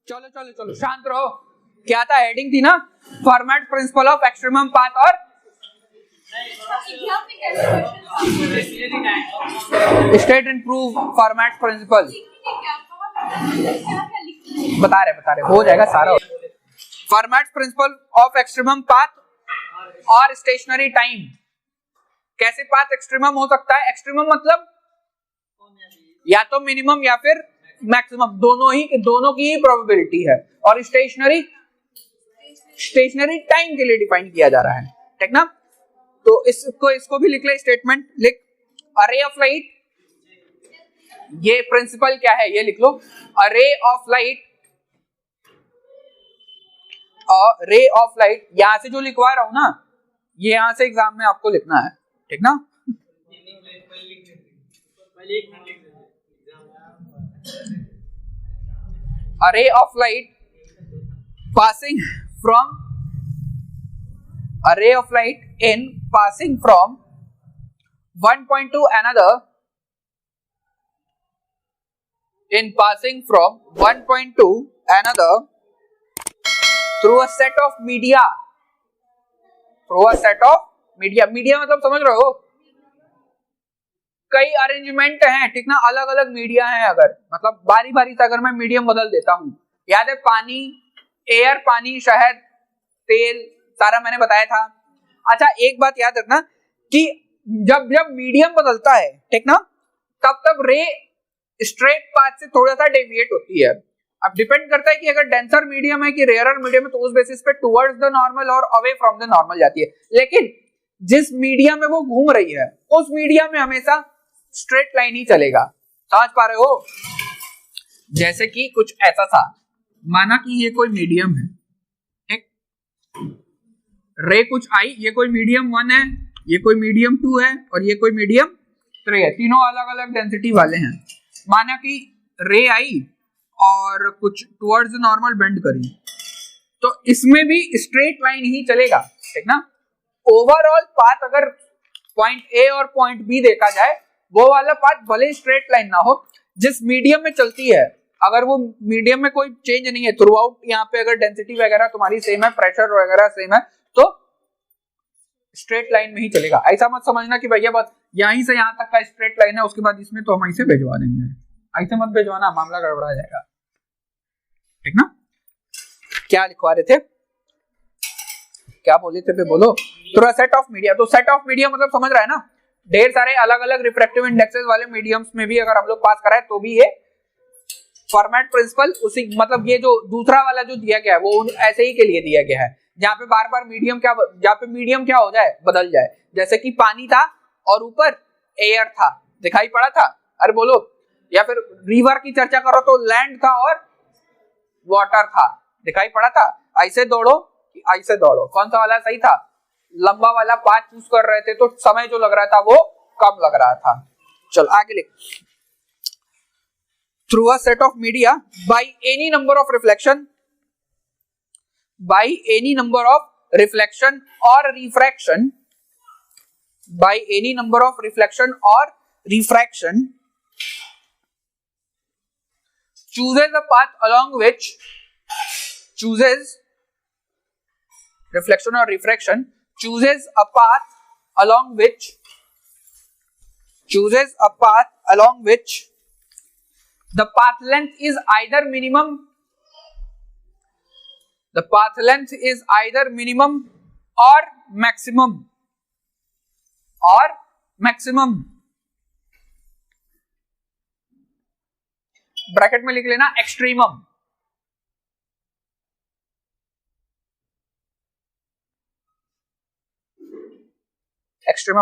चलो चलो चलो शांत रहो। क्या था हेडिंग थी ना, Fermat principle of extremum path और state and prove Fermat principle. बता रहे हो जाएगा सारा। Fermat principle of extremum path और स्टेशनरी टाइम। कैसे पाथ एक्सट्रीमम हो सकता है? एक्सट्रीमम मतलब या तो मिनिमम या फिर मैक्सिमम, दोनों की ही प्रोबेबिलिटी है। और स्टेशनरी टाइम के लिए डिफाइन किया जा रहा है, ठीक ना। तो इसको भी लिख ले, स्टेटमेंट लिख। अरे ऑफ लाइट, ये प्रिंसिपल क्या है ये लिख लो। अरे ऑफ लाइट, यहां से जो लिखवा रहा हूं ना, ये यहां से एग्जाम में आपको लिखना है, ठीक ना। Array of light passing from one point to another, through a set of media, media मतलब समझ रहे हो, कई अरेंजमेंट हैं, ठीक ना, अलग अलग मीडिया हैं। अगर मतलब बारी बारी से अगर मैं मीडियम बदल देता हूं, याद है पानी, एयर, पानी, शहद, तेल, सारा मैंने बताया था। अच्छा एक बात याद रखना कि जब मीडियम बदलता है, ठीक ना, तब रे स्ट्रेट पाथ से थोड़ा सा डेविएट होती है। अब डिपेंड करता है कि अगर डेंसर मीडियम है कि रेयरर मीडियम है, तो उस बेसिस पे टुवर्ड्स द नॉर्मल और अवे फ्रॉम द नॉर्मल जाती है। लेकिन जिस मीडियम में वो घूम रही है, उस मीडियम में हमेशा स्ट्रेट लाइन ही चलेगा। समझ पा रहे हो? जैसे कि कुछ ऐसा था, माना कि ये कोई मीडियम है, ठीक, रे कुछ आई, ये कोई मीडियम 1 है, ये कोई मीडियम 2 है और ये कोई मीडियम 3 है। तीनों अलग अलग डेंसिटी वाले हैं। माना कि रे आई और कुछ टुवर्ड्स नॉर्मल बेंड करी, तो इसमें भी स्ट्रेट लाइन ही चलेगा, ठीक ना। ओवरऑल पाथ अगर पॉइंट ए और पॉइंट बी देखा जाए, वो वाला पाथ भले स्ट्रेट लाइन ना हो, जिस मीडियम में चलती है, अगर वो मीडियम में कोई चेंज नहीं है थ्रू आउट, यहाँ पे अगर डेंसिटी वगैरह तुम्हारी सेम है, प्रेशर वगैरह सेम है, तो स्ट्रेट लाइन में ही चलेगा। ऐसा मत समझना कि भैया बस यहीं से यहाँ तक का स्ट्रेट लाइन है, उसके बाद इसमें तो हम ऐसे भिजवा देंगे, ऐसे मत भिजवाना, मामला गड़बड़ा जाएगा, ठीक ना। क्या लिखवा रहे थे, क्या बोले थे पे बोलो। तो सेट ऑफ मीडिया, तो सेट ऑफ मीडिया मतलब समझ रहा है ना, ढेर सारे अलग अलग रिफ्रैक्टिव इंडेक्सेस वाले मीडियम्स में भी अगर हम लोग पास कराए तो भी ये फॉर्मेट प्रिंसिपल उसी, मतलब ये जो दूसरा वाला जो दिया गया है वो ऐसे ही के लिए दिया गया है, जहाँ पे बार बार मीडियम क्या हो जाए, बदल जाए। जैसे कि पानी था और ऊपर एयर था, दिखाई पड़ा था, अरे बोलो। या फिर रिवर की चर्चा करो तो लैंड था और वाटर था, दिखाई पड़ा था। ऐसे दौड़ो, कौन सा वाला सही था? लंबा वाला पाथ चूज कर रहे थे तो समय जो लग रहा था वो कम लग रहा था। चल आगे लिख। Through a set of media by any number of reflection और refraction, chooses a path along which the path length is either minimum or maximum। Bracket में लिख लेना एक्सट्रीमम।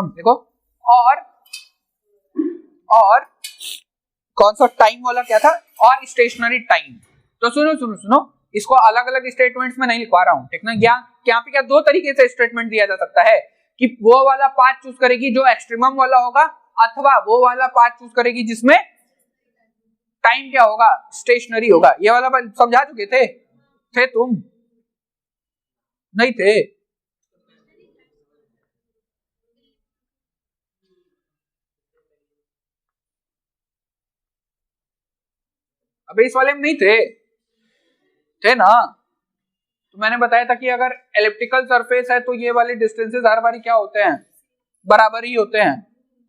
देखो, और कौन सा टाइम वाला क्या था, और स्टेशनरी टाइम। तो सुनो, इसको अलग अलग स्टेटमेंट्स में नहीं लिखवा रहा हूं, ठीक ना। यहाँ पे क्या दो तरीके से स्टेटमेंट दिया जा सकता है कि वो वाला पाथ चूज करेगी जो एक्सट्रीमम वाला होगा, अथवा वो वाला पाथ चूज करेगी जिसमें टाइम क्या होगा, स्टेशनरी होगा। ये वाला समझा चुके थे तुम? नहीं थे? अबे इस वाले में नहीं थे। थे ना। तो मैंने बताया था कि अगर एलिप्टिकल सरफेस है तो ये वाले डिस्टेंसेस हर बारी क्या होते हैं, बराबर ही होते हैं।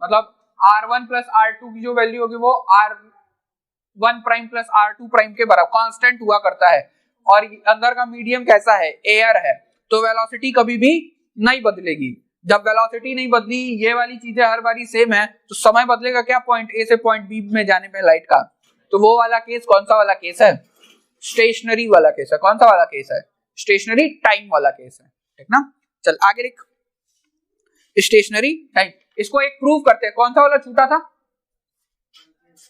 मतलब r1 प्लस r2 की जो वैल्यू होगी वो r1 prime plus r2 prime के बराबर कांस्टेंट हुआ करता है। और अंदर का मीडियम कैसा है, एयर है, तो वेलोसिटी कभी भी नहीं बदलेगी। जब वेलोसिटी नहीं बदली, ये वाली चीजें हर बारी सेम है, तो समय बदलेगा क्या, पॉइंट ए से पॉइंट बी में जाने में लाइट का। तो वो वाला केस कौन सा वाला केस है, स्टेशनरी वाला केस है। कौन सा वाला केस है, स्टेशनरी टाइम वाला केस है, ठीक ना। चल आगे लिख, स्टेशनरी टाइम। इसको एक प्रूव करते हैं। कौन सा वाला छूटा था,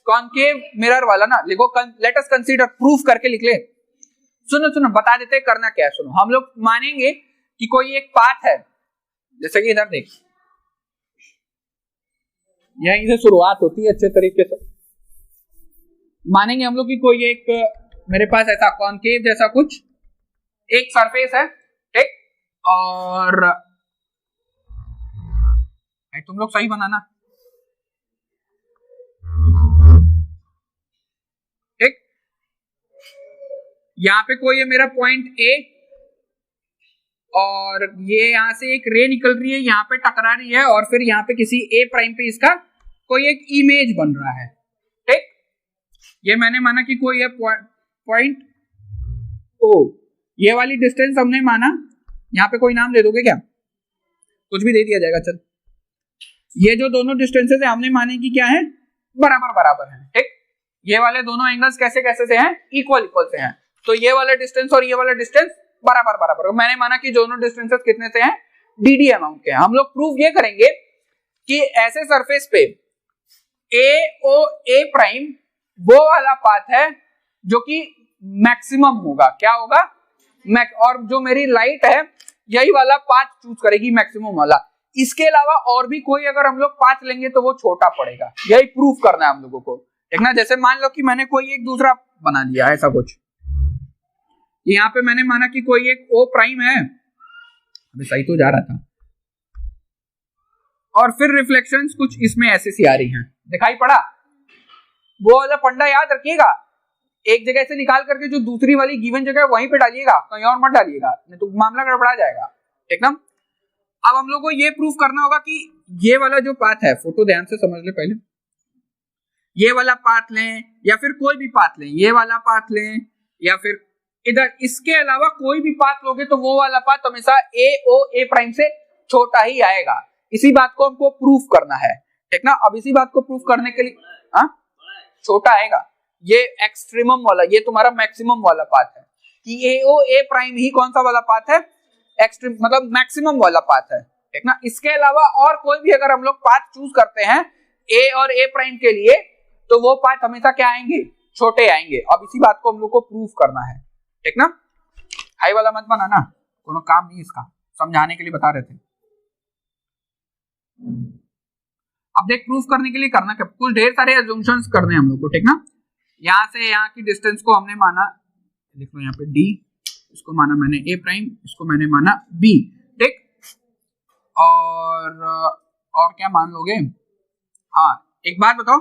कॉनकेव मिरर वाला ना। लिखो लेट अस कंसीडर, प्रूफ करके लिख ले। सुनो सुनो बता देते हैं करना क्या है। सुनो, हम लोग मानेंगे कि कोई एक पाथ है, जैसे कि इधर देख, यहीं से शुरुआत होती है अच्छे तरीके से। मानेंगे हम लोग कि कोई एक मेरे पास ऐसा कॉनकेव जैसा कुछ एक सरफेस है, ठीक। और तुम लोग सही बनाना, ठीक। यहां पे कोई है मेरा पॉइंट ए, और ये यहां से एक रे निकल रही है, यहां पे टकरा रही है, और फिर यहां पे किसी ए प्राइम पे इसका कोई एक इमेज बन रहा है, ठीक। ये मैंने माना कि कोई है पॉइंट ओ, ये वाली डिस्टेंस हमने माना। यहां पे कोई नाम दे दोगे क्या, कुछ भी दे दिया जाएगा, चल। ये जो दोनों डिस्टेंसेस है हमने माने कि क्या है, बराबर बराबर है, ठीक। ये वाले दोनों एंगल्स कैसे कैसे से हैं, इक्वल इक्वल से हैं। तो ये वाला डिस्टेंस और ये वाला डिस्टेंस बराबर बराबर। मैंने माना कि दोनों डिस्टेंसेस कितने से हैं, dd अमाउंट के हैं। हम लोग प्रूव ये करेंगे कि ऐसे सरफेस पे AOA प्राइम वो वाला पाथ है जो कि मैक्सिमम होगा। क्या होगा, और जो मेरी लाइट है यही वाला पाथ चूज करेगी, मैक्सिमम वाला। इसके अलावा और भी कोई अगर हम लोग पाथ लेंगे तो वो छोटा पड़ेगा। यही प्रूफ करना है हम लोगों को, ठीक ना। जैसे मान लो कि मैंने कोई एक दूसरा बना लिया ऐसा कुछ, यहाँ पे मैंने माना कि कोई एक O प्राइम है, अभी सही तो जा रहा था, और फिर रिफ्लेक्शंस कुछ इसमें ऐसे सी आ रही हैं, दिखाई पड़ा। वो वाला फंडा याद रखिएगा, एक जगह से निकाल करके जो दूसरी वाली गिवन जगह वहीं पे डालिएगा, कहीं और मत डालिएगा, नहीं तो मामला गड़बड़ा जाएगा, ठीक ना। अब हम लोग को ये प्रूफ करना होगा कि ये वाला जो पाथ है, फोटो ध्यान से समझ ले पहले, ये वाला पाथ लें या फिर कोई भी पाथ लें, ये वाला पाथ लें या फिर इधर, इसके अलावा कोई भी पाथ लोगे तो वो वाला पाथ हमेशा AOA प्राइम से छोटा ही आएगा। इसी बात को हमको प्रूफ करना है, ठीक ना। अब इसी बात को प्रूफ करने के लिए छोटा आएगा, ये एक्सट्रीमम वाला, ये तुम्हारा मैक्सिमम वाला पाथ है कि AOA प्राइम ही कौन सा वाला पाथ है, एक्सट्रीम मतलब मैक्सिमम वाला पाथ है, ठीक ना। इसके अलावा और कोई भी अगर हम लोग पाथ चूज करते हैं A और A प्राइम के लिए, तो वो पाथ हमेशा क्या आएंगे, छोटे आएंगे। अब इसी बात को हम लोग को प्रूफ करना है, ठीक ना। हाई वाला मत बनाना, कोनो काम नहीं इसका, समझाने के लिए बता रहे थे। अब देख, प्रूफ करने के लिए करना क्या, कुछ ढेर सारे अजम्पशंस करने हैं हम लोग को, ठीक ना। यहाँ से यहाँ की डिस्टेंस को हमने माना, देख लो यहाँ पे D, इसको माना मैंने A प्राइम, इसको मैंने माना B, ठीक। और क्या मान लोगे, हाँ एक बात बताओ,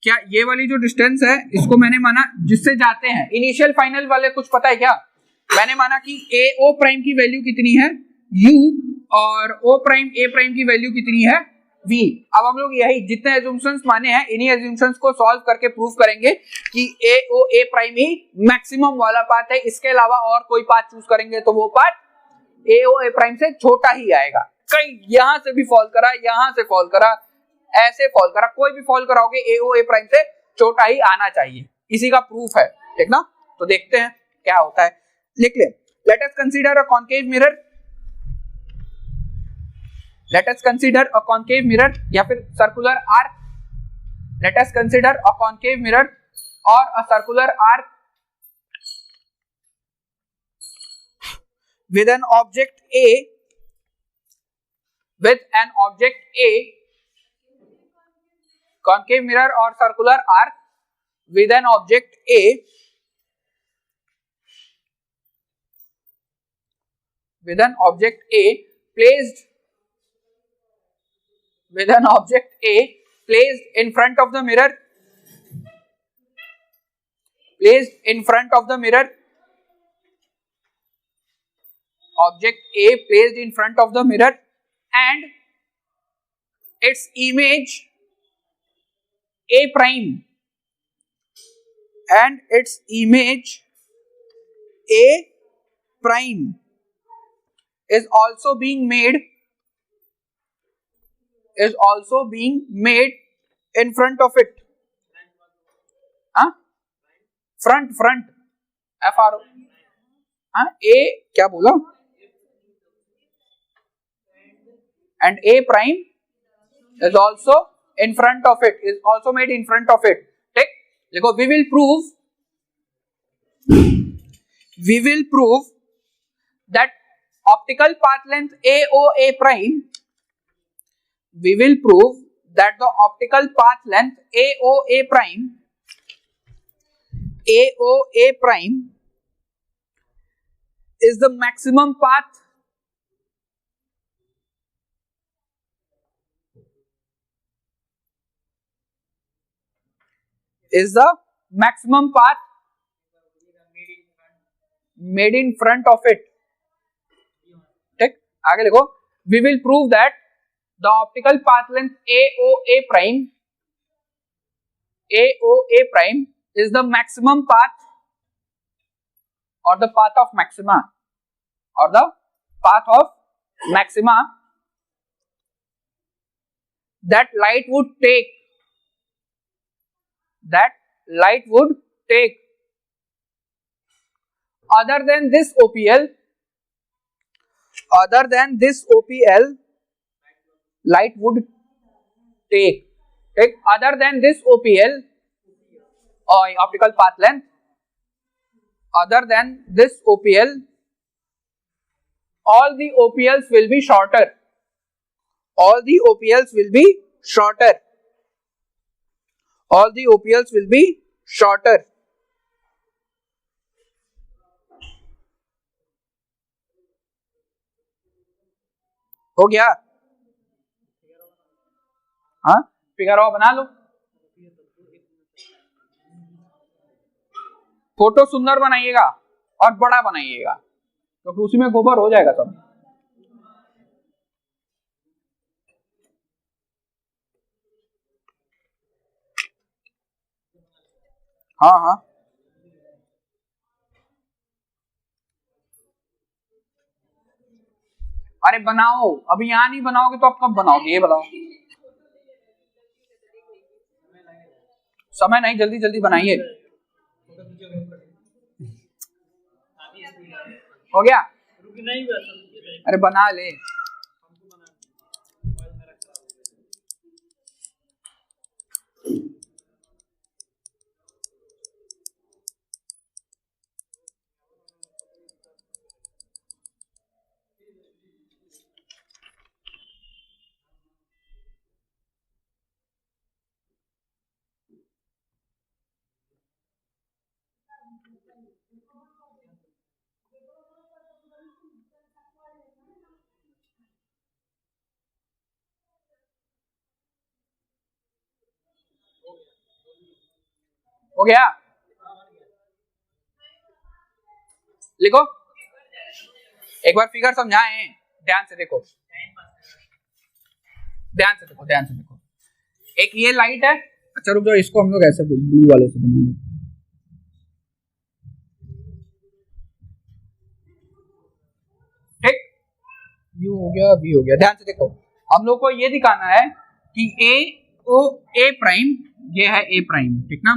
क्या ये वाली जो डिस्टेंस है इसको मैंने माना जिससे जाते हैं इनिशियल फाइनल वाले, कुछ पता है क्या। मैंने माना कि AO प्राइम की वैल्यू कितनी है U, और O प्राइम A प्राइम की वैल्यू कितनी है V। अब हम लोग यही जितने एजम्पशंस माने हैं, इन्हीं एजम्पशंस को सॉल्व करके प्रूफ करेंगे कि AOA प्राइम ही मैक्सिमम वाला पाथ है। इसके अलावा और कोई पाथ चूज करेंगे तो वो पाथ AOA प्राइम से छोटा ही आएगा। कहीं यहां से भी फॉल करा, यहां से फॉल करा, ऐसे फॉल करा, कोई भी फॉल कराओगे AOA प्राइम से छोटा ही आना चाहिए। इसी का प्रूफ है, ठीक ना। तो देखते हैं क्या होता है, लिख ले। Let us consider a concave mirror, let us consider a concave mirror या फिर circular arc. Let us consider a concave mirror और a circular arc with an object A, with an object A, concave mirror or circular arc with an object A, with an object A placed, with an object A placed in front of the mirror, placed in front of the mirror object A placed in front of the mirror and its image A prime and its image A prime is also being made in front of it. हाँ front FRO हाँ A क्या बोला and A prime is also in front of it, is also made in front of it. ठीक, देखो we will prove that optical path length AOA prime, we will prove that the optical path length AOA prime is the maximum path made in front of it. ठीक, आगे लिखो we will prove that the optical path length AOA prime is the maximum path or the path of maxima that light would take other than this OPL light would take other than this OPL or optical path length, other than this OPL, all the OPLs will be shorter. All the OPLs will be shorter. हो गया? हाँ, figure बना लो। Photo सुंदर बनाइएगा और बड़ा बनाइएगा क्योंकि उसी में गोबर हो जाएगा सब। हाँ अरे बनाओ, अभी यहाँ नहीं बनाओगे तो आप कब बनाओगे ये बताओ। समय नहीं, जल्दी जल्दी बनाइए। हो गया? अरे बना ले। हो गया? लिखो, एक बार फिगर समझाएं, ध्यान से देखो। एक ये लाइट है। अच्छा रुक जाओ, इसको हम लोग ऐसे ब्लू वाले से बना लेते। ठीक, यू हो गया, बी हो गया। ध्यान से देखो, हम लोग को ये दिखाना है कि ए प्राइम, ये है ए प्राइम, ठीक ना?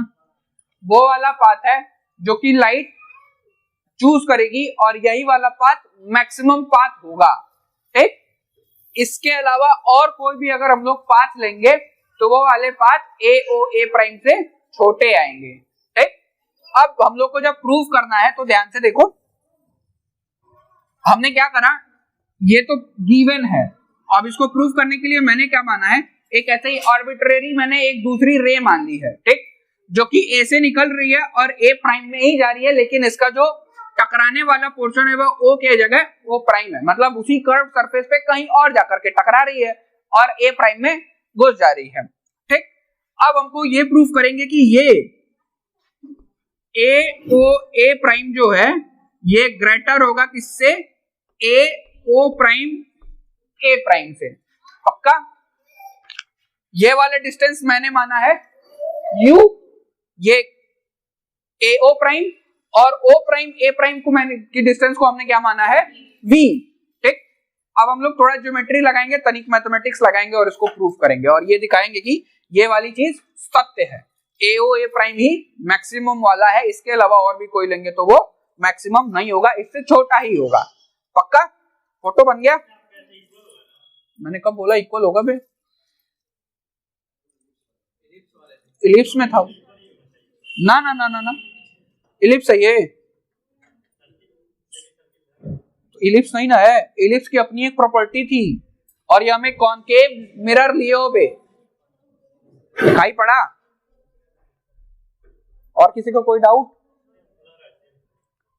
वो वाला पाथ है जो कि लाइट चूज करेगी और यही वाला पाथ मैक्सिमम पाथ होगा। ठीक, इसके अलावा और कोई भी अगर हम लोग पाथ लेंगे तो वो वाले पाथ ए प्राइम से छोटे आएंगे। ठीक, अब हम लोग को जब प्रूव करना है तो ध्यान से देखो, हमने क्या करा, ये तो गिवन है। अब इसको प्रूव करने के लिए मैंने क्या माना है, एक ऐसे ही आर्बिट्रेरी मैंने एक दूसरी रे मान ली है। ठीक, जो कि ए से निकल रही है और ए प्राइम में ही जा रही है, लेकिन इसका जो टकराने वाला पोर्शन है वो ओ के जगह वो प्राइम है, मतलब उसी कर्व सरफेस पे कहीं और जाकर के टकरा रही है और ए प्राइम में घुस जा रही है। ठीक, अब हमको ये प्रूफ करेंगे कि ये ए प्राइम जो है ये ग्रेटर होगा किससे, ए ओ प्राइम ए प्राइम से, पक्का? ये वाले डिस्टेंस मैंने माना है u, ये ए ओ प्राइम, और ओ प्राइम ए प्राइम को मैंने की डिस्टेंस को हमने क्या माना है v, ठीक? अब हम लोग थोड़ा ज्योमेट्री लगाएंगे, तनिक मैथमेटिक्स लगाएंगे और इसको प्रूव करेंगे और ये दिखाएंगे कि ये वाली चीज सत्य है। ए ओ ए प्राइम ही मैक्सिमम वाला है, इसके अलावा और भी कोई लेंगे तो वो मैक्सिमम नहीं होगा, इससे छोटा ही होगा, पक्का? फोटो बन गया? मैंने कब बोला इक्वल होगा बे? इलिप्स में था ना ना ना ना ना, इलिप्स है ये, इलिप्स नहीं ना है, इलिप्स की अपनी एक प्रॉपर्टी थी और ये हमें कॉनकेव मिरर लिए हो बे, दिखाई पड़ा? और किसी को कोई डाउट?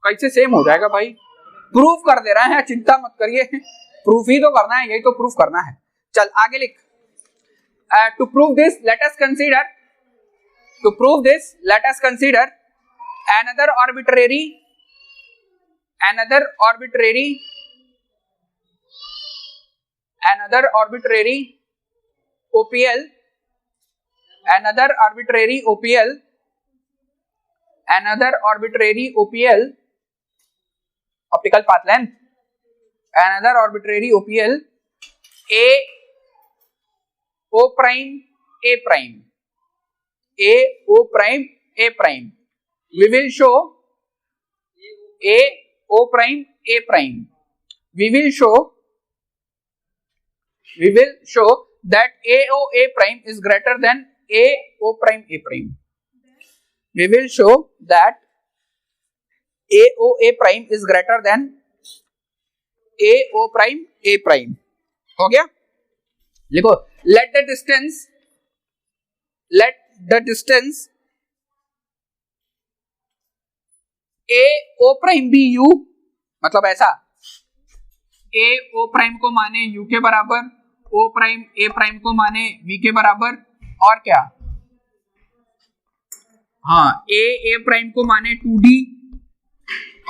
कैसे सेम हो जाएगा भाई? प्रूफ कर दे रहे हैं, चिंता मत करिए, प्रूफ ही तो करना है, यही तो प्रूफ करना है। चल आगे लिख। To prove this let us consider, to prove this let us consider another arbitrary OPL, optical path length, another arbitrary OPL A O prime A prime, A O prime A prime. We will show A O prime A prime. We will show that A O A prime is greater than A O prime A prime. We will show that A O A prime is greater than A O prime A prime. हो गया? लिखो, let the distance A O prime be U, मतलब ऐसा A O prime को माने U के बराबर, O prime A prime को माने V के बराबर, और क्या? हाँ, A prime को माने 2D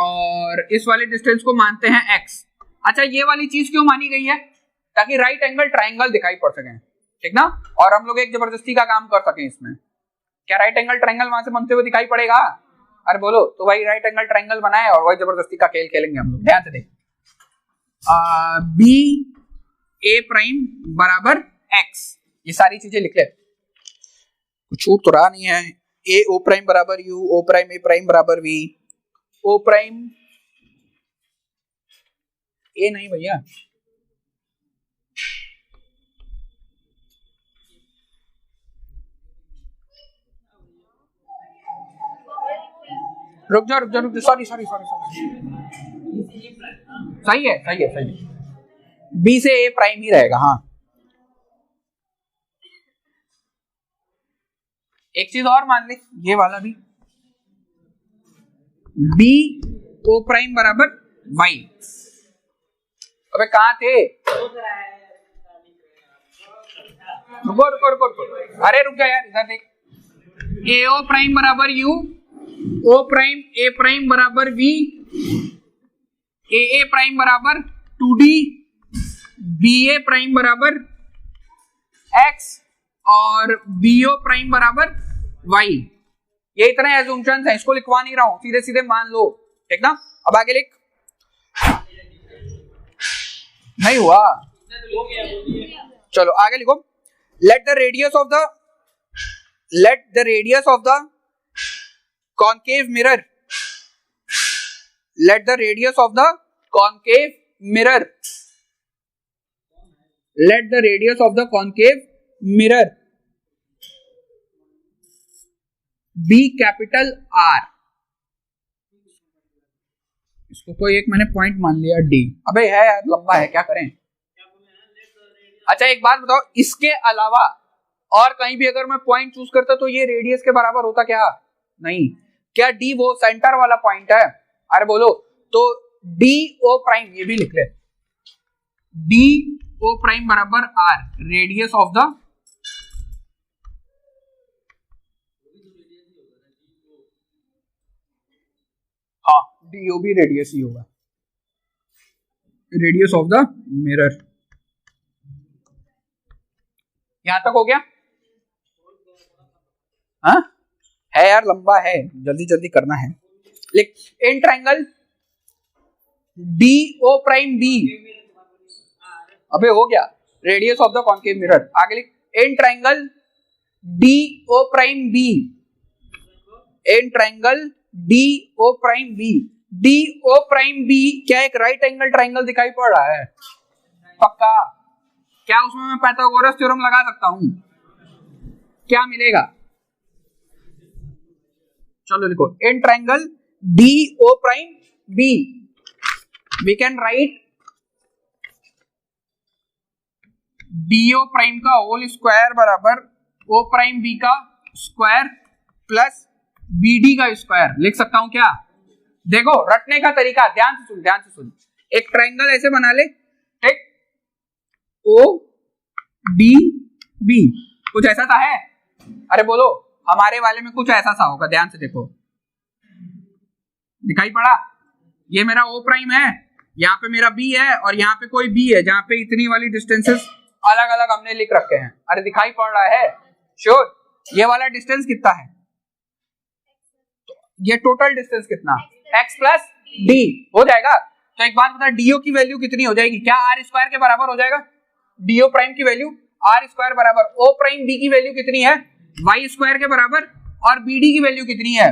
और इस वाले डिस्टेंस को मानते हैं x। अच्छा, ये वाली चीज क्यों मानी गई है? ताकि राइट एंगल ट्राइंगल दिखाई पड़ सके, ठीक ना? और हम लोग एक जबरदस्ती का काम कर सके इसमें। क्या राइट एंगल ट्राइंगल वहां से बनते हुए दिखाई पड़ेगा? अरे बोलो तो भाई, राइट एंगल ट्राइंगल बनाए और वही जबरदस्ती का खेल खेलेंगे हम लोग। ध्यान से देख, बी ए प्राइम बराबर x, ये सारी चीजें लिख ले, कुछ छूट तो रहा नहीं है। ए ओ प्राइम बराबर u, O prime A prime बराबर v, ओ प्राइम ए नहीं भैया, रुक जा, सॉरी, सही है, बी से ए प्राइम ही रहेगा। हाँ, एक चीज और मान ले, ये वाला भी बी ओ प्राइम बराबर वाई। अबे कहाँ थे? रुको, अरे रुक जा यार, इधर देख, ए ओ प्राइम बराबर U, O prime A prime बराबर वी, ए प्राइम बराबर 2D, बी ए प्राइम बराबर x और बी ओ प्राइम बराबर y। ये इतने एजम्पशंस हैं, इसको लिखवा नहीं रहा हूं, सीधे सीधे मान लो, ठीक ना? अब आगे लिख। नहीं हुआ, चलो आगे लिखो। Let the radius of the concave mirror, let the radius of the concave mirror be capital R। इसको कोई एक मैंने पॉइंट मान लिया D। अबे है यार, लंबा है, क्या करें? अच्छा एक बात बताओ, इसके अलावा और कहीं भी अगर मैं पॉइंट चूज करता तो ये रेडियस के बराबर होता क्या? नहीं। क्या D वो सेंटर वाला पॉइंट है? अरे बोलो तो डी ओ प्राइम, ये भी लिख ले, डी ओ प्राइम बराबर R, रेडियस ऑफ द, हाँ डी ओ भी रेडियस ही होगा। Radius of the mirror. यहां तक हो गया? हाँ है यार, लंबा है, जल्दी जल्दी करना है। लिख, in triangle D O prime B, अबे हो गया, radius of the concave mirror. आगे लिख, in triangle D O prime B, in triangle D O prime B, D O prime B क्या एक राइट एंगल ट्राइंगल दिखाई पड़ रहा है? पक्का? क्या उसमें मैं पाइथागोरस थ्योरम लगा सकता हूं? क्या मिलेगा? चलो लिखो, in triangle D O prime B we can write DO prime का होल स्क्वायर बराबर ओ प्राइम बी का स्क्वायर प्लस बीडी का स्क्वायर। लिख सकता हूं क्या? देखो रटने का तरीका, ध्यान से सुन, ध्यान से सुन। एक ट्राइंगल ऐसे बना ले, ठीक, ओ डी बी, कुछ ऐसा सा है? अरे बोलो, हमारे वाले में कुछ ऐसा सा होगा, ध्यान से देखो, दिखाई पड़ा? ये मेरा ओ प्राइम है, यहाँ पे मेरा बी है, और यहाँ पे कोई बी है, जहां पे इतनी वाली डिस्टेंसेस अलग अलग हमने लिख रखे हैं। अरे दिखाई पड़ रहा है? श्योर? ये वाला डिस्टेंस कितना है? ये टोटल डिस्टेंस कितना? x प्लस डी हो जाएगा। तो एक बात बता, डीओ की वैल्यू कितनी हो जाएगी? क्या आर स्क्वायर के बराबर हो जाएगा? डीओ प्राइम की वैल्यू आर स्क्वायर बराबर ओ प्राइम बी की वैल्यू कितनी है? वाई स्क्वायर के बराबर। और बीडी की वैल्यू कितनी है?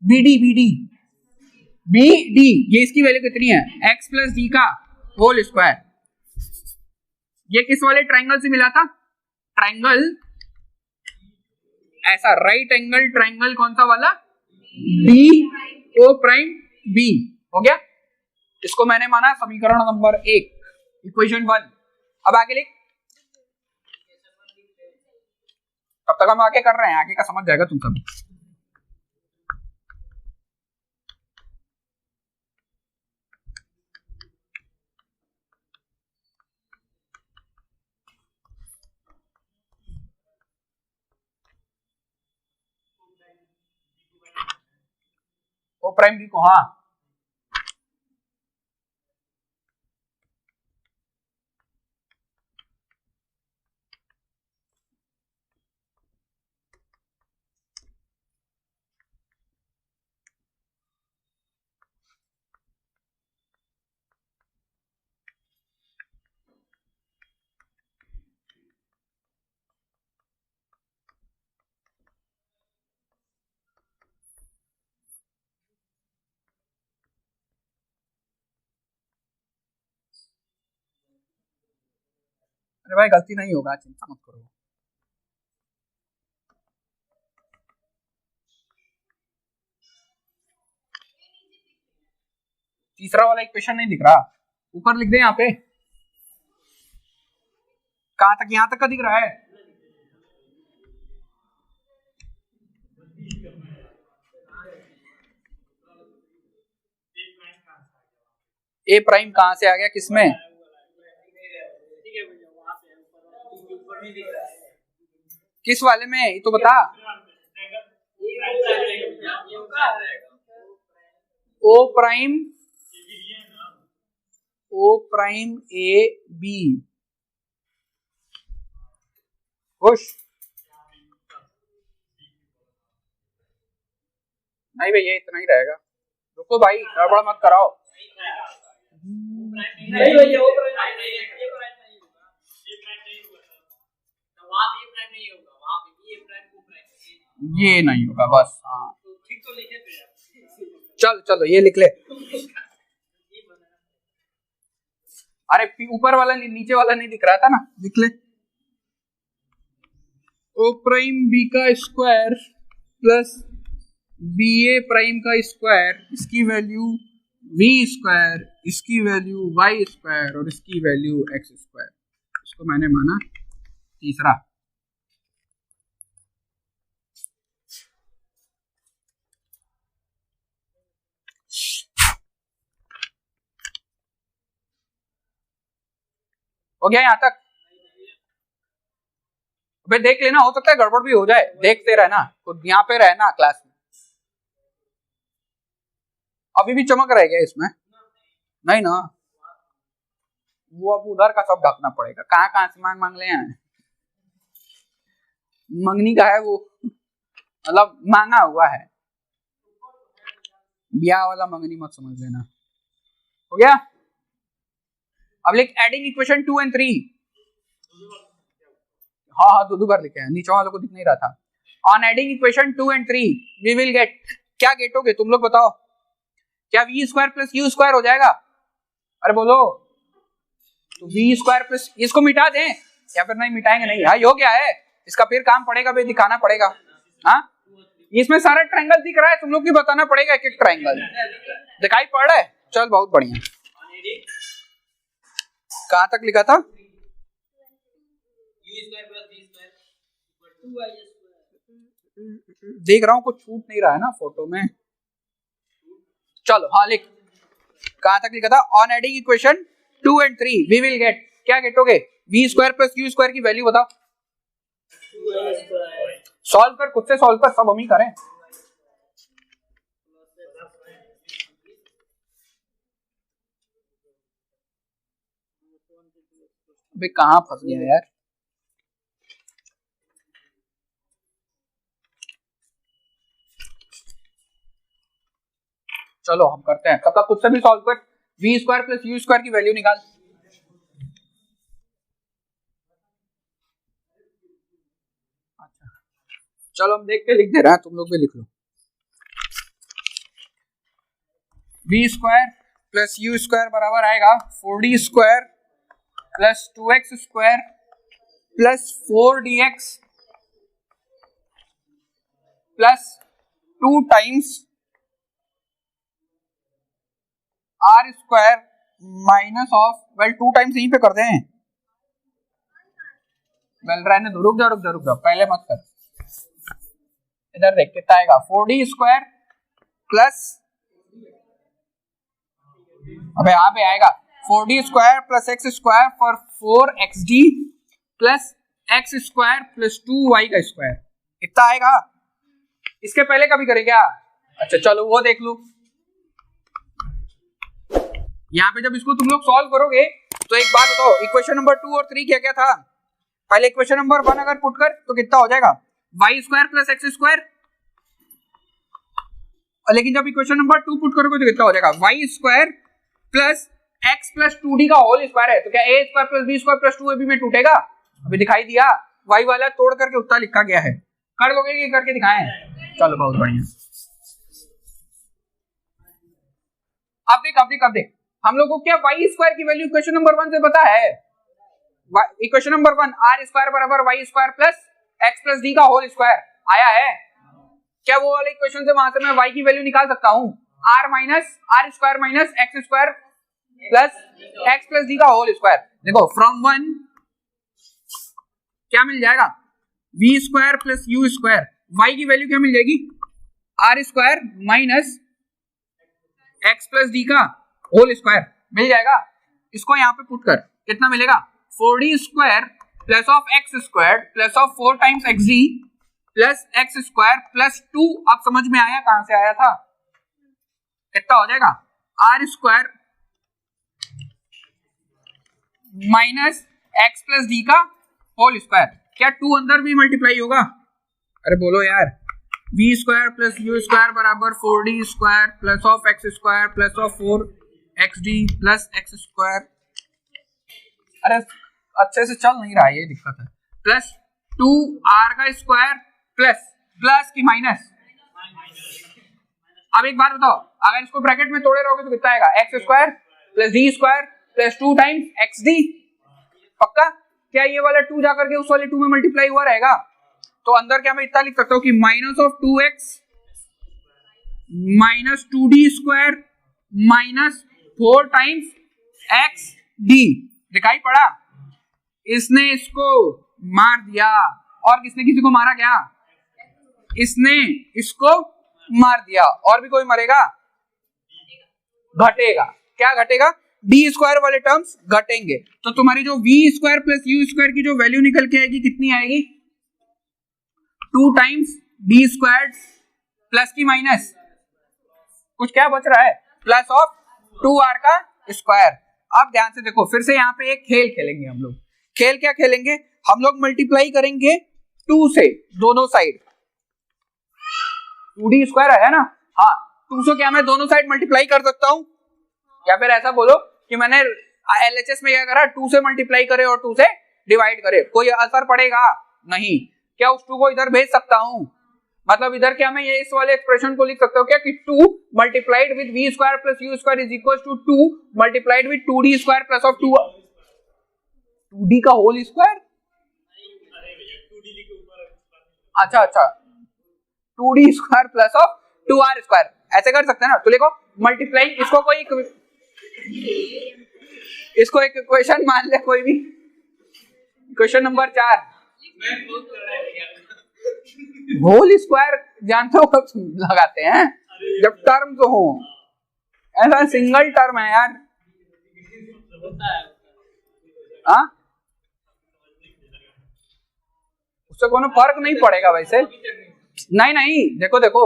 बीडी बीडी बीडी ये इसकी वैल्यू कितनी है? x प्लस डी का होल स्क्वायर। ये किस वाले ट्राइंगल से मिला था? ट्राइंगल ऐसा, राइट एंगल ट्राइंगल, कौन सा वाला? D O prime B. हो गया? इसको मैंने माना समीकरण नंबर 1, इक्वेशन 1। अब आगे लिख, तब तक हम आगे कर रहे हैं, आगे का समझ जाएगा तुम सब। ओ प्राइम बी को, हाँ अरे भाई गलती नहीं होगा, चिंता मत करो। तीसरा वाला इक्वेशन नहीं दिख रहा, ऊपर लिख दे यहाँ पे। कहां तक? यहां तक का दिख रहा है? ए प्राइम कहां से आ गया? किसमें? किस वाले में? ये तो बता। O prime, O prime A B, खुश? नहीं भैया इतना ही रहेगा, रुको भाई, गड़बड़ मत कराओ। नहीं भैया ये नहीं होगा, बस हाँ ठीक तो लिखे थे। चल चलो ये लिख ले। अरे ऊपर वाला नहीं, नीचे वाला नहीं दिख रहा था ना, लिख ले। ओ प्राइम बी का square plus B A prime का स्क्वायर, इसकी वैल्यू वी स्क्वायर, इसकी वैल्यू वाई स्क्वायर, और इसकी वैल्यू एक्स स्क्वायर। इसको मैंने माना तीसरा। हो गया यहां तक? भाई देख लेना, हो सकता है गड़बड़ भी हो जाए, देखते रहना, तो यहाँ पे रहना क्लास में। अभी भी चमक रह गया इसमें? नहीं ना, वो अब उधर का सब ढकना पड़ेगा। कहाँ कहाँ से मांग मांग ले आए, मंगनी का है वो, मतलब मांगा हुआ है, ब्याह वाला मंगनी मत समझ लेना। हो गया। अब लिख एडिंग इक्वेशन 2 and 3। हाँ दो बार लिखे हैं, नीचे वालों को दिख नहीं रहा था। On adding equation 2 and 3 we will get, क्या गेटोगे तुम लोग बताओ? क्या V square plus U square हो जाएगा? अरे बोलो। तो वी स्क्वायर प्लस, इसको मिटा दें या फिर नहीं मिटाएंगे? नहीं, हाँ हो गया है, इसका फिर काम पड़ेगा, भाई दिखाना पड़ेगा। हाँ इसमें सारा ट्रायंगल दिख रहा है, तुम लोग भी बताना पड़ेगा एक एक ट्रायंगल। दिखाई पड़ रहा है? चल बहुत बढ़िया। कहां तक लिखा था? देख रहा हूं कुछ छूट नहीं रहा है ना फोटो में। चलो हाँ लिख, कहां तक लिखा था? On adding equation 2 and 3 we will get, क्या गेटोगे? V square plus U square की वैल्यू बताओ। सॉल्व कर, खुद से सॉल्व कर, सब हम ही करें। अबे कहां फंस गया यार? चलो हम करते हैं, तब तक खुद से भी सॉल्व कर। V square plus U square की वैल्यू निकाल। अच्छा चलो हम देख के लिख दे रहे हैं, तुम लोग भी लिख लो। V square plus U square बराबर आएगा 4d square plus 2x square plus 4dx plus 2 times R square minus of, well 2 times यहीं पे कर दें। वेल रहने दो, रुक जा, पहले मत कर। इधर देख कितना आएगा, 4d स्क्वायर प्लस, अबे यहाँ पे आएगा 4d square plus X square for 4xd plus X square plus 2y का स्क्वायर, इतना आएगा। इसके पहले कभी करे क्या? अच्छा चलो वो देख लो। यहाँ पे जब इसको तुम लोग सॉल्व करोगे तो एक बात बताओ, इक्वेशन नंबर 2 और 3 क्या क्या था? पहले इक्वेशन नंबर 1 अगर पुट कर तो कितना हो जाएगा? Y square plus X square, लेकिन जब इक्वेशन नंबर 2 पुट करोगे तो कितना हो जाएगा? Y square plus X plus 2d का होल स्क्वायर है, तो क्या A square plus B square plus 2ab में टूटेगा? अभी दिखाई दिया, वाई वाला तोड़ करके उत्तर लिखा गया है। कर लोगे कि करके दिखाएं? चलो बहुत बढ़िया। अब देख हम लोग को क्या वाई स्क्वायर की वैल्यू इक्वेशन नंबर 1 से पता है? इक्वेशन नंबर 1 आर स्क्वायर बराबर Y square plus X plus D का होल स्क्वायर आया है। क्या वो वाले इक्वेशन से वहां से मैं वाई की वैल्यू निकाल सकता हूं? R minus R square minus X square plus X plus D का होल स्क्वायर। देखो फ्रॉम 1 क्या मिल जाएगा? V square plus U square, Y की वैल्यू क्या मिल जाएगी? R square minus X plus D का होल स्क्वायर मिल जाएगा। इसको यहाँ पे पुट कर, कितना मिलेगा? 4d square plus of X square plus of 4 times xd plus X square plus 2, अब समझ में आया कहां से आया था? कितना हो जाएगा? R square minus X plus D का होल स्क्वायर। क्या 2 अंदर भी मल्टीप्लाई होगा? अरे बोलो यार। V square plus U square बराबर 4d square plus of X square plus of 4xd plus X square, अरे अच्छे से चल नहीं रहा है, ये दिक्कत है। प्लस 2r का स्क्वायर प्लस प्लस की माइनस। अब एक बात बताओ, अगर इसको ब्रैकेट में तोड़े रहोगे तो कितना आएगा? X square plus D square plus 2 times xd। पक्का? क्या ये वाला 2 जाकर के उस वाले 2 में मल्टीप्लाई हुआ रहेगा? तो अंदर क्या मैं इतना लिख सकता हूँ कि minus of 2x minus 2d square minus 4 times xd। दिखाई पड़ा? इसने इसको मार दिया, और किसने किसी को मारा? क्या इसने इसको मार दिया, और भी कोई मरेगा? घटेगा। क्या घटेगा? डी स्क्वायर वाले टर्म्स घटेंगे। तो तुम्हारी जो V square plus U square की जो वैल्यू निकल के आएगी कितनी आएगी? 2 टाइम्स डी स्क्वायर प्लस की माइनस कुछ क्या बच रहा है? प्लस ऑफ 2r का स्क्वायर। अब ध्यान से देखो, फिर से यहाँ पे एक खेल खेलेंगे हम लोग। खेल क्या खेलेंगे हम लोग? मल्टीप्लाई करेंगे 2 से दोनों साइड। 2d स्क्वायर है ना, हाँ 2 से क्या मैं दोनों साइड मल्टीप्लाई कर सकता हूँ? या फिर ऐसा बोलो कि मैंने LHS में क्या करा, 2 से मल्टीप्लाई करे और 2 से डिवाइड करे, कोई असर पड़ेगा नहीं। क्या उस 2 को इधर भेज सकता हूँ? मतलब इधर क्या मैं ये इस वाले एक्सप्रेशन को लिख सकता हूँ क्या कि 2 multiplied with v square plus u square is equal to 2 multiplied with 2d square plus of 2d का होल स्क्वायर। अच्छा 2d square plus of 2r square, ऐसे कर सकते हैं ना। तो देखो मल्टीप्लाइंग इसको एक इक्वेशन मान ले कोई भी, क्वेश्चन नंबर 4। होल स्क्वायर जानते हो कब लगाते हैं? जब टर्म तो हो, ऐसा सिंगल टर्म है यार। हाँ उससे कोनो फर्क नहीं पड़ेगा वैसे। नहीं देखो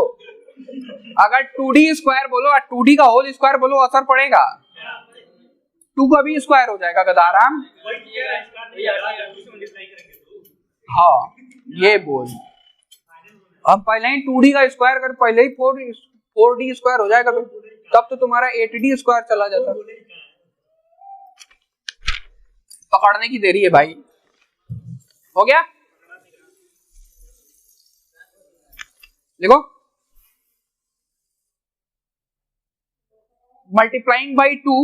अगर 2d स्क्वायर बोलो और 2d का होल स्क्वायर बोलो असर पड़ेगा। 2 का भी स्क्वायर हो जाएगा गदाराम। हाँ ये बोल, हम पहले ही 2d का स्क्वायर कर, पहले ही 4d स्क्वायर हो जाएगा, तब तो तुम्हारा 8d स्क्वायर चला जाता। पकड़ने की देरी है भाई। हो गया? देखो multiplying by 2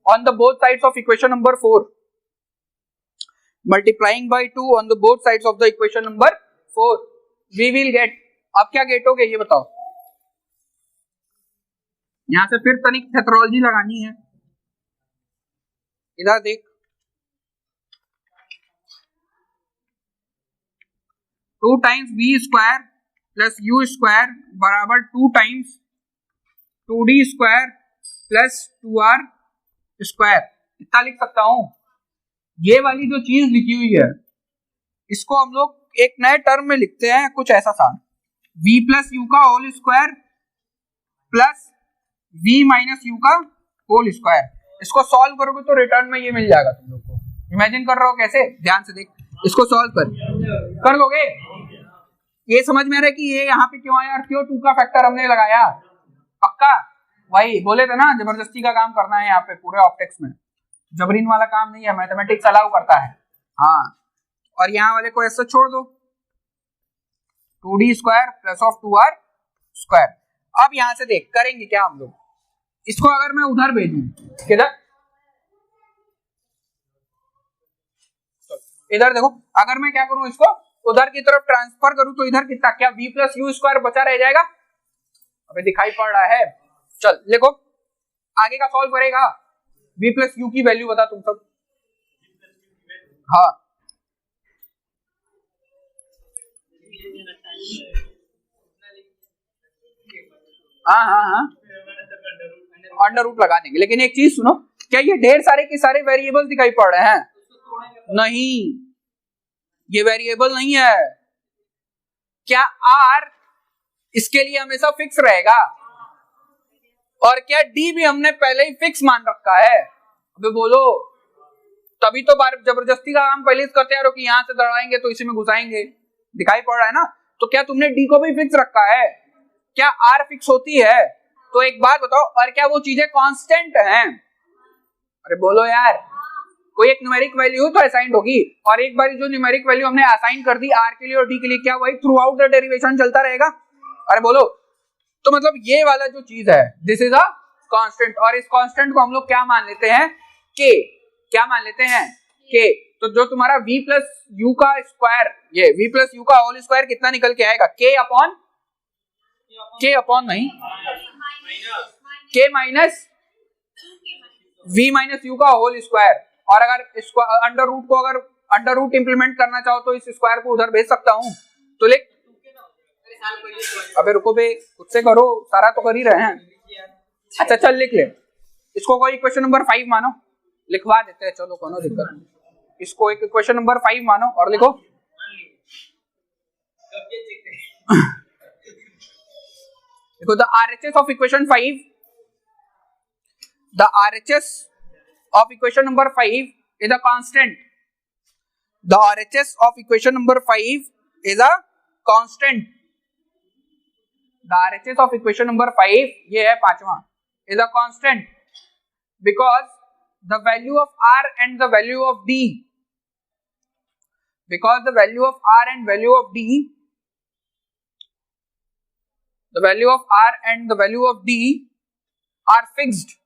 on the both sides of equation number 4, multiplying by 2 on the both sides of the equation number 4 we will get। अब क्या गेटोगे ये बताओ? यहां से फिर तनिक थेट्रोलॉजी लगानी है। इधर देख, 2 times v square plus u square बराबर 2 times 2d square plus 2r square, इतना लिख सकता हूं। ये वाली जो चीज लिखी हुई है इसको हम लोग एक नए टर्म में लिखते हैं कुछ ऐसा सा, v प्लस यू का whole square plus v minus U का होल स्क्वायर। इसको सॉल्व करोगे तो रिटर्न में ये मिल जाएगा तुम लोग को। इमेजिन कर रहे हो कैसे? ध्यान से देख, इसको सॉल्व कर लोगे। ये समझ में आ रहा है कि ये यहाँ पे क्यों आया और क्यों 2 का फैक्टर हमने लगाया? पक्का? वही बोले थे ना, जबरदस्ती का काम करना है यहाँ पे पूरे ऑप्टिक्स में, जबरीन वाला काम नहीं है, मैथमेटिक्स अलाउ करता है। हाँ, और यहाँ वाले को ऐसे छोड़ दो, 2d square plus of 2r square. अब यहाँ से देख करेंगे क्या हम लोग, इसको अगर मैं उधर भेजूं, किधर? इधर देखो, अगर मैं क्या करूं, इसको उधर की तरफ ट्रांसफर करूं तो इधर कितना, क्या v प्लस यू स्क्वायर बचा रह जाएगा? अबे दिखाई पड़ रहा है। चल देखो आगे का सॉल्व करेगा। v प्लस यू की वैल्यू बता तुम सब। हाँ अंडर रूट लगा देंगे, लेकिन एक चीज सुनो, क्या ये ढेर सारे के सारे वेरिएबल दिखाई पड़ रहे हैं? नहीं, ये वेरिएबल नहीं है। क्या r इसके लिए हमेशा फिक्स रहेगा? और क्या d भी हमने पहले ही फिक्स मान रखा है? अबे बोलो, तभी तो जबरदस्ती का काम पहले करते हैं कि यहां से दौड़ाएंगे तो इसी में घुसाएंगे। दिखाई पड़ रहा है ना? तो क्या तुमने d को भी फिक्स रखा है? क्या r फिक्स होती है? तो एक बात बताओ, और क्या वो चीजें कांस्टेंट हैं? अरे बोलो यार, कोई एक न्यूमेरिक वैल्यू तो असाइंड होगी, और एक बार जो न्यूमेरिक वैल्यू हमने असाइन कर दी r के लिए और d के लिए, क्या वही थ्रू आउट द डेरिवेशन चलता रहेगा? अरे बोलो, तो मतलब ये वाला जो चीज है दिस इज अ कांस्टेंट, और इस कांस्टेंट को हम लोग क्या मान लेते हैं? k। क्या मान लेते हैं? k। तो जो तुम्हारा v प्लस यू का स्क्वायर, ये v प्लस यू का होल स्क्वायर कितना निकल के आएगा? k अपॉन नहीं, k minus v minus U का होल स्क्वायर। और अगर इसको अंडर रूट को अगर अंडर रूट इंप्लीमेंट करना चाहो तो इस स्क्वायर को उधर भेज सकता हूं। तो लिख, अबे रुको बे, खुद से करो, सारा तो कर ही रहे हैं। अच्छा चल लिख ले, इसको कोई इक्वेशन नंबर 5 मानो, लिखवा देते हैं, चलो कोनो दिक्कत नहीं। इसको एक इक्वेशन नंबर 5 मानो और लिखो। देखो the RHS of equation 5, the RHS of equation number 5 is a constant. The RHS of equation number 5 is a constant. The RHS of equation number 5 ये है पांचवा, is a constant because the value of R and the value of D, because the value of R and value of D, the value of R and the value of D are fixed,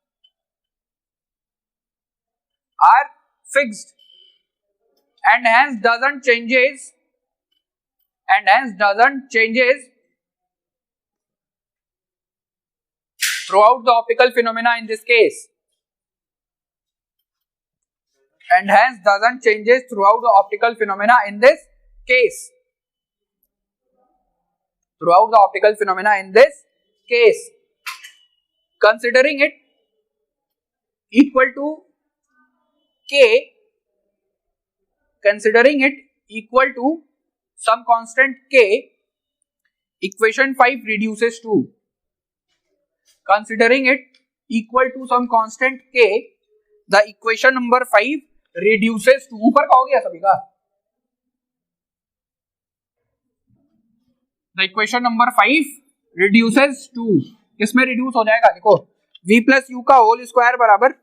and hence doesn't changes throughout the optical phenomena in this case, and hence doesn't changes throughout the optical phenomena in this case, throughout the optical phenomena in this case, considering it equal to K, considering it equal to some constant K, equation 5 reduces to, considering it equal to some constant K, the equation number 5 reduces to, ऊपर का हो गया सभी का, the equation number 5 reduces to, किसमें reduce हो जाएगा, देखो v प्लस यू का होल स्क्वायर बराबर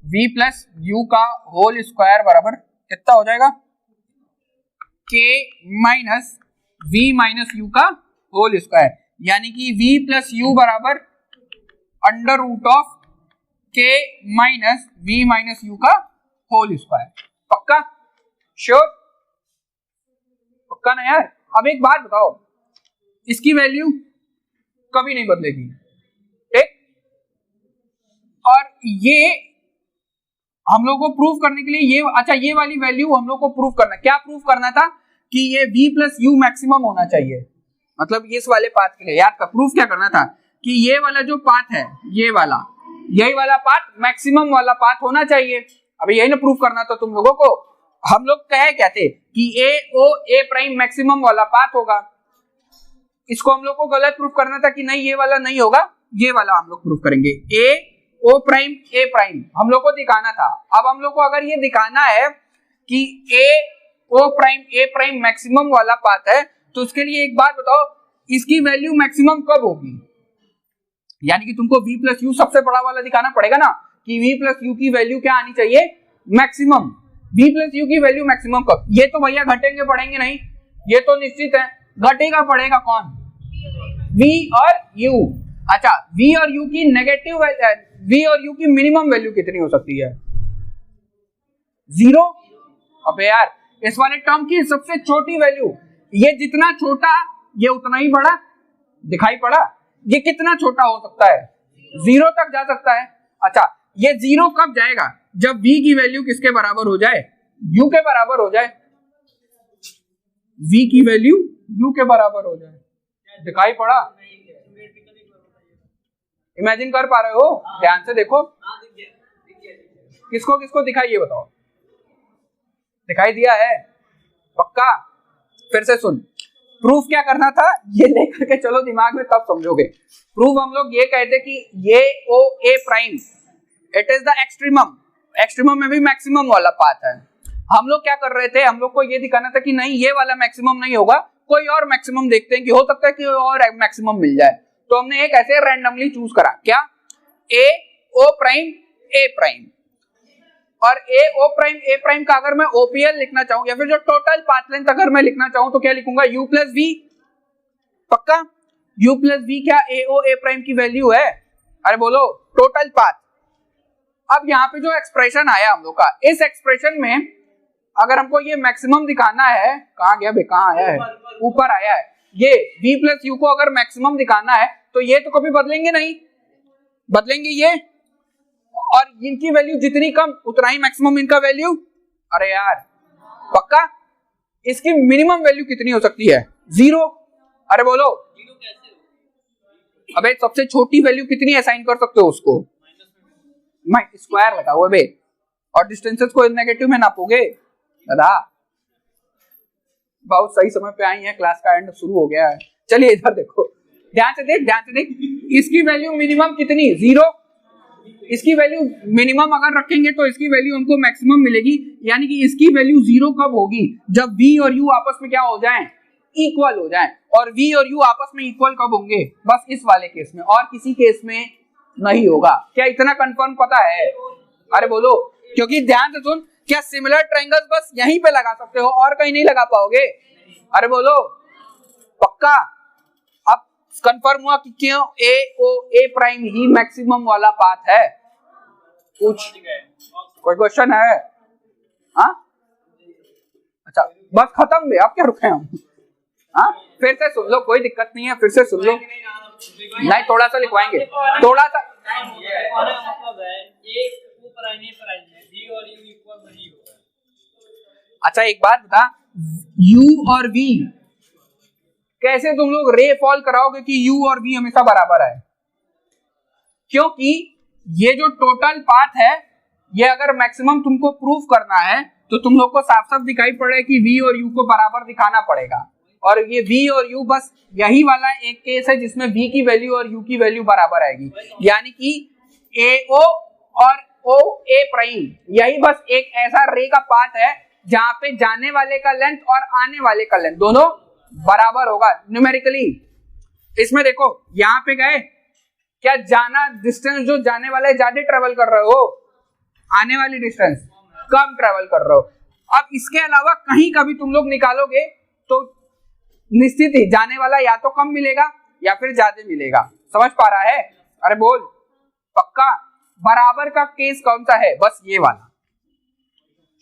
v प्लस यू का होल स्क्वायर बराबर कितना हो जाएगा, k minus v minus U का होल स्क्वायर, यानी कि v प्लस यू बराबर under root of k minus v minus U का होल स्क्वायर। पक्का, श्योर, पक्का ना यार। अब एक बात बताओ, इसकी वैल्यू कभी नहीं बदलेगी, ठीक, और ये हम लोग को प्रूफ करने के लिए ये, अच्छा ये वाली वैल्यू हम लोग को प्रूफ करना, क्या प्रूफ करना था कि ये v प्लस यू मैक्सिमम होना चाहिए, मतलब ये इस वाले पाथ के लिए याद का प्रूफ क्या करना था कि ये वाला जो पाथ है, ये वाला, यही वाला पाथ मैक्सिमम वाला पाथ होना चाहिए। अभी यही ना प्रूफ करना था तुम लोगों को। हम लोग कहे क्या थे कि ए ओ ए प्राइम मैक्सिमम वाला पाथ होगा, इसको हम लोग को गलत प्रूफ करना था कि नहीं ये वाला नहीं होगा, ये वाला हम लोग प्रूफ करेंगे। ए ओ प्राइम ए प्राइम हम लोग को दिखाना था। अब हम लोग को अगर ये दिखाना है कि ए O prime A prime maximum वाला पाथ है, तो उसके लिए एक बात बताओ, इसकी वैल्यू मैक्सिमम कब होगी, यानी कि तुमको v प्लस यू सबसे बड़ा वाला दिखाना पड़ेगा ना कि v प्लस यू की वैल्यू क्या आनी चाहिए, मैक्सिमम। v प्लस यू की वैल्यू मैक्सिमम कब, ये तो भैया घटेंगे पड़ेंगे नहीं, ये तो निश्चित है, घटेगा पड़ेगा कौन, v और u। अच्छा v और u की नेगेटिव, v और u की मिनिमम वैल्यू कितनी हो सकती है, 0। अबे यार इस वाले टर्म की सबसे छोटी वैल्यू, ये जितना छोटा ये उतना ही बड़ा दिखाई पड़ा, ये कितना छोटा हो सकता है, 0 तक जा सकता है। अच्छा ये 0 कब जाएगा, जब v की वैल्यू किसके बराबर हो जाए, u के बराबर हो जाए, v की वैल्यू u के बराबर हो जाए, दिखाई पड़ा, इमेजिन कर पा रहे हो, ध्यान से देखो, किसको किसको दिखाई ये बताओ, दिखाई दिया है, पक्का। फिर से सुन, प्रूफ क्या करना था, ये लेकर के चलो दिमाग में तब समझोगे। प्रूफ हम लोग ये कहते कि ये O A prime it is the extremum, extremum में भी मैक्सिमम वाला पाथ है। हम लोग क्या कर रहे थे, हम लोग को ये दिखाना था कि नहीं ये वाला मैक्सिमम नहीं होगा, कोई और मैक्सिमम देखते हैं कि हो सकता है कि और मैक्सिमम मिल जाए। तो हमने एक ऐसे रैंडमली चूज करा, क्या, ए ओ प्राइम ए प्राइम, और ए ओ प्राइम ए प्राइम का अगर मैं ओपीएल लिखना चाहूं या फिर जो टोटल पाथ लेंथ अगर मैं लिखना चाहूं तो क्या लिखूंगा, u प्लस वी। पक्का, u प्लस वी क्या ए ओ ए प्राइम की वैल्यू है, अरे बोलो टोटल पाथ। अब यहाँ पे जो एक्सप्रेशन आया हम लोग का, इस एक्सप्रेशन में अगर हमको ये मैक्सिमम दिखाना है, कहाँ गया बे, कहाँ आया है, ऊपर आया है, ये v प्लस यू को अगर मैक्सिमम दिखाना है तो ये तो कभी बदलेंगे नहीं, बदलेंगे ये, और इनकी वैल्यू जितनी कम उतना ही मैक्सिमम इनका वैल्यू। अरे यार पक्का, इसकी मिनिमम वैल्यू कितनी हो सकती है, 0। अरे बोलो, अबे सबसे छोटी वैल्यू कितनी असाइन कर सकते हो उसको, स्क्वायर लगा हुआ बे, और डिस्टेंसेस को नेगेटिव में नापोगे दादा। बहुत सही समय पे आई है, क्लास का एंड शुरू हो गया है। चलिए इधर देखो, ध्यान से देख, ध्यान से देख, इसकी वैल्यू मिनिमम कितनी, 0। इसकी वैल्यू मिनिमम अगर रखेंगे तो इसकी वैल्यू हमको मैक्सिमम मिलेगी, यानी कि इसकी वैल्यू 0 कब होगी, जब v और u आपस में क्या हो जाएं, इक्वल हो जाएं। और v और u आपस में इक्वल कब होंगे, बस इस वाले केस में, और किसी केस में नहीं होगा। क्या इतना कंफर्म पता है? अरे बोलो, क्योंकि ध्यान से सुन, क्या सिमिलर ट्रायंगल्स बस यहीं पे लगा सकते हो और कहीं नहीं लगा पाओगे? अरे बोलो पक्का? अब कंफर्म हुआ कि क्यों ए प्राइम ही मैक्सिमम वाला पाथ है। कुछ कोई क्वेश्चन है? हाँ अच्छा बस खत्म भी, आप क्या रुके हम? हाँ फिर से सुन लो, कोई दिक्कत नहीं है, फिर से सुन लो। नहीं थोड़ा सा लिखवाएंगे, थोड़ा सा। अच्छा एक बात बता, u और v कैसे तुम लोग रे फॉल कराओगे कि u और v हमेशा बराबर है? क्योंकि ये जो टोटल पाथ है, ये अगर मैक्सिमम तुमको प्रूफ करना है तो तुम लोग को साफ साफ दिखाई पड़ रहा है कि v और u को बराबर दिखाना पड़ेगा। और ये v और u बस यही वाला एक केस है जिसमें v की वैल्यू और u की वैल्यू बराबर आएगी, यानी कि AO और OA प्राइम यही बस एक ऐसा रे का पाथ है जहां पे जाने वाले का लेंथ और आने वाले का लेंथ दोनों बराबर होगा न्यूमेरिकली। इसमें देखो यहाँ पे गए, क्या जाना डिस्टेंस जो जाने वाला है ज्यादा ट्रेवल कर रहे हो, आने वाली डिस्टेंस कम ट्रेवल कर रहे हो। अब इसके अलावा कहीं का भी तुम लोग निकालोगे तो निश्चित ही जाने वाला या तो कम मिलेगा या फिर ज्यादा मिलेगा। समझ पा रहा है? अरे बोल पक्का? बराबर का केस कौन सा है? बस ये वाला।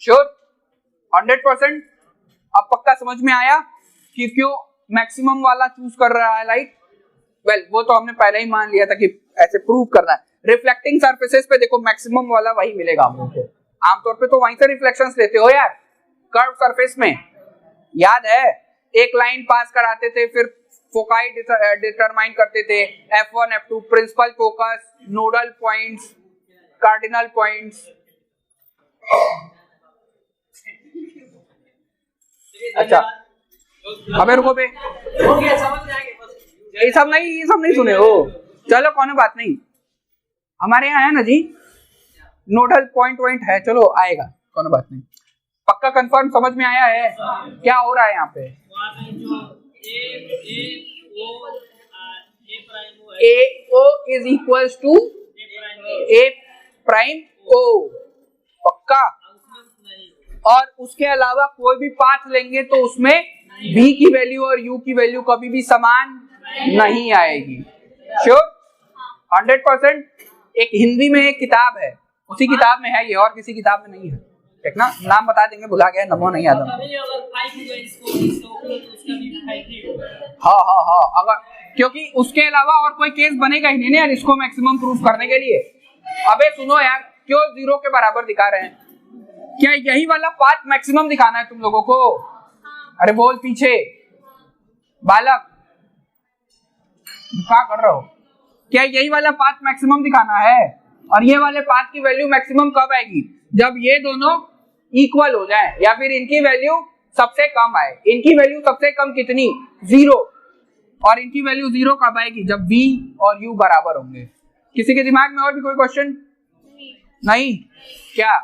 श्योर 100%? अब पक्का समझ में आया कि क्यों मैक्सिमम वाला चूज कर रहा है लाइट? वेल वो तो हमने पहले ही मान लिया था कि ऐसे प्रूव करना है। रिफ्लेक्टिंग सरफेसेस पे देखो मैक्सिमम वाला वही मिलेगा हम लोग को। आमतौर पे तो वहीं से रिफ्लेक्शंस लेते हो यार, कर्व सरफेस में। याद है एक लाइन पास कराते थे, फिर फोकाई डिटरमाइन करते थे, F1 F2, principal focus, nodal points, cardinal points. अच्छा अबे रुको बे, ये सब नहीं सुने हो? चलो कौन बात नहीं, हमारे यहाँ है ना जी नोडल पॉइंट है, चलो आएगा, कौन बात नहीं। पक्का कंफर्म समझ में आया है क्या हो रहा है यहाँ पे? AO is equals to A prime O, पक्का? और उसके अलावा कोई भी पाथ लेंगे तो उसमें V की वैल्यू और U की वैल्यू कभी भी समान नहीं आएगी। श्योर 100%? एक हिंदी में एक किताब है, उसी किताब में है ये, और किसी किताब में नहीं है। ठीक ना? नाम बता देंगे, भुला गया, नमो नहीं आता। हाँ अगर, क्योंकि उसके अलावा और कोई केस बनेगा ही नहीं ना यार इसको मैक्सिमम प्रूफ करने के लिए। अबे सुनो यार, क्यों 0 के बराबर दिखा रहे हैं? क्या यही वाला पाथ मैक्सिमम दिखाना है तुम लोगों को? अरे बोल पीछे बालक, क्या कर रहे हो? क्या यही वाला पाथ मैक्सिमम दिखाना है? और ये वाले पाथ की वैल्यू मैक्सिमम कब आएगी? जब ये दोनों इक्वल हो जाएं या फिर इनकी वैल्यू सबसे कम आए। इनकी वैल्यू सबसे कम कितनी? 0। और इनकी वैल्यू 0 कब आएगी? जब v और u बराबर होंगे। किसी के दिमाग में और भी कोई क्वेश्चन? नहीं? क्या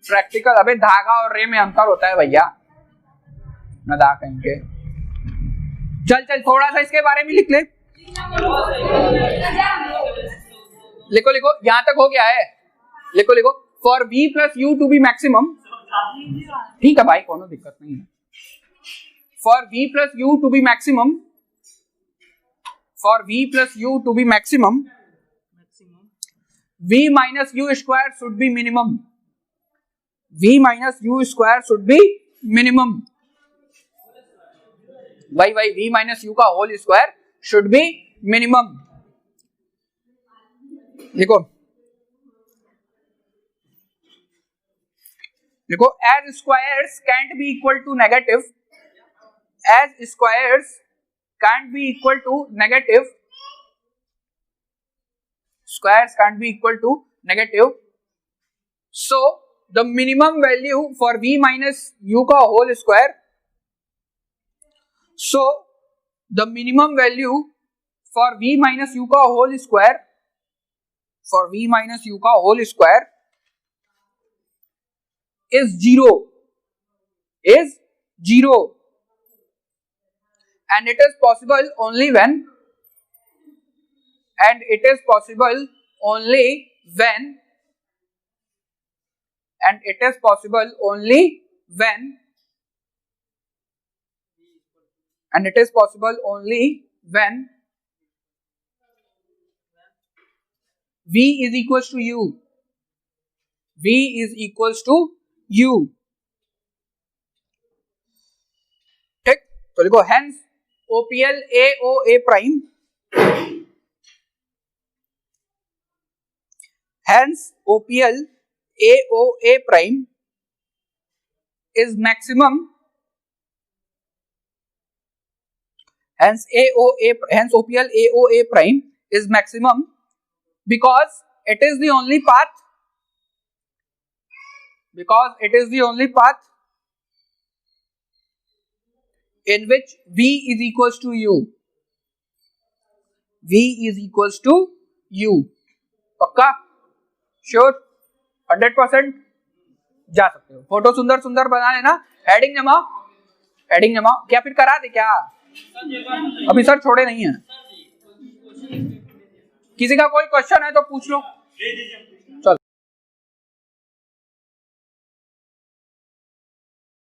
प्रैक्टिकल? अबे धागा और रे में अंतर होता है भैया, न दा कहीं के। चल थोड़ा सा इसके बारे में लिख ले। लिखो यहां तक हो गया है। लिखो for v plus U to be maximum. ठीक है भाई, कोनो दिक्कत नहीं है। For v plus U to be maximum, for v plus U to be maximum, v minus U square should be minimum. v minus U square should be minimum. भाई v minus U का whole square should be minimum. देखो as squares can't be equal to negative, as squares can't be equal to negative, squares can't be equal to negative, so the minimum value for v minus u का whole square, so the minimum value for v minus u का whole square, for v minus u का whole square is 0, and it is possible only when, and it is possible only when, and it is possible only when, and it is possible only when v is equals to u, v is equals to u. ठीक, तो लिखो hence OPL AOA prime, hence OPL AOA prime is maximum, hence OPL AOA prime is maximum because it is the only path, because it is the only path in which v is equals to u, v is equals to u. पक्का, sure, 100% जा सकते हो. Photo सुंदर सुंदर बना लेना. Heading जमा, heading जमा. क्या फिर करा दे क्या? अभी सर छोड़े नहीं है. किसी का कोई क्वेश्चन है तो पूछ लो.